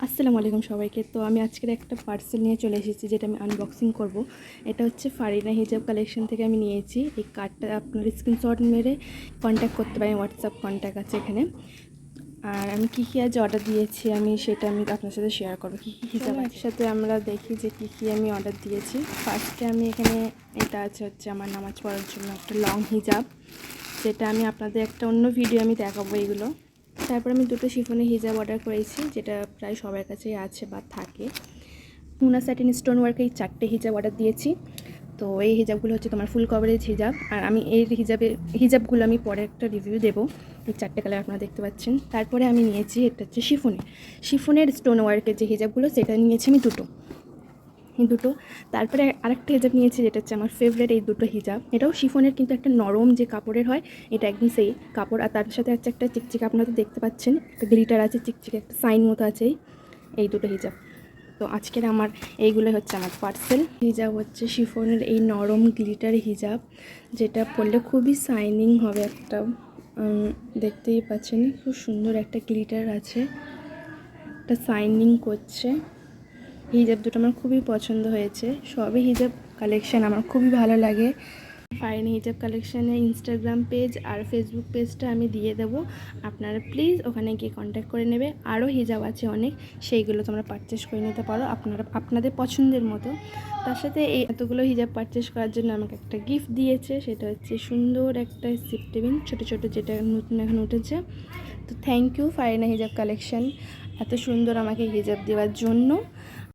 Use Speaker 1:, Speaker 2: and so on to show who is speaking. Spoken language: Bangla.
Speaker 1: আসসালামু আলাইকুম সবাইকে। তো আমি আজকের একটা পার্সেল নিয়ে চলে এসেছি, যেটা আমি আনবক্সিং করব। এটা হচ্ছে ফারিনা হিজাব কালেকশন থেকে আমি নিয়েছি। এই কার্ডটা আপনার স্ক্রিনশট মেরে কন্ট্যাক্ট করতে পারেন, হোয়াটসঅ্যাপ কন্ট্যাক্ট আছে এখানে। আর আমি কী কী আজ অর্ডার দিয়েছি সেটা আমি আপনার সাথে শেয়ার করবো, কী কী হিসাব একসাথে আমরা দেখি যে কী কী আমি অর্ডার দিয়েছি। ফার্স্টে আমি এখানে এটা হচ্ছে আমার নামাজ পড়ার জন্য একটা লং হিজাব, যেটা আমি আপনাদের একটা অন্য ভিডিও আমি দেখাবো এগুলো। তারপর আমি দুটো শিফনের হিজাব অর্ডার করেছি, যেটা প্রায় সবার কাছেই আছে বা থাকে। মুনা স্যাটিন স্টোন ওয়ার্কে এই 4টে হিজাব অর্ডার দিয়েছি। তো এই হিজাবগুলো হচ্ছে তোমার ফুল কভারেজ হিজাব। আর আমি এই হিজাবগুলো আমি পরে একটা রিভিউ দেবো। এই 4টে কালার আপনারা দেখতে পাচ্ছেন। তারপরে আমি নিয়েছি এটা হচ্ছে শিফনের স্টোন ওয়ার্কের যে হিজাবগুলো, সেটা নিয়েছি আমি দুটো। তারপরে আরেকটা হিজাব নিয়েছি, যেটা হচ্ছে আমার ফেভারিট। এই দুটো হিজাব, এটাও শিফনের, কিন্তু একটা নরম যে কাপড়ের হয়, এটা একদম সেই কাপড়। আর তার সাথে হচ্ছে একটা চিকচিক, আপনারা তো দেখতে পাচ্ছেন একটা গ্লিটার আছে, চিকচিক একটা সাইন মতো আছে এই দুটো হিজাব। তো আজকের আমার এইগুলো হচ্ছে আমার পার্সেল। হিজাব হচ্ছে শিফনের এই নরম গ্লিটার হিজাব, যেটা পরলে খুবই শাইনিং হবে। একটা দেখতেই পাচ্ছেন খুব সুন্দর একটা গ্লিটার আছে, একটা শাইনিং করছে। হিজাব দুটো আমার খুবই পছন্দ হয়েছে। সবই হিজাব কালেকশান আমার খুবই ভালো লাগে। ফারিনা হিজাব কালেকশানের ইনস্টাগ্রাম পেজ আর ফেসবুক পেজটা আমি দিয়ে দেবো, আপনারা প্লিজ ওখানে গিয়ে কন্ট্যাক্ট করে নেবে। আরও হিজাব আছে অনেক, সেইগুলো তোমরা পারচেস করে নিতে পারো আপনাদের পছন্দের মতো। তার সাথে এই এতগুলো হিজাব পারচেস করার জন্য আমাকে একটা গিফট দিয়েছে, সেটা হচ্ছে সুন্দর একটা সিফটিবিন, ছোটো ছোটো, যেটা নতুন এখন উঠেছে। তো থ্যাংক ইউ ফারিনা হিজাব কালেকশান এত সুন্দর আমাকে হিজাব দেওয়ার জন্য।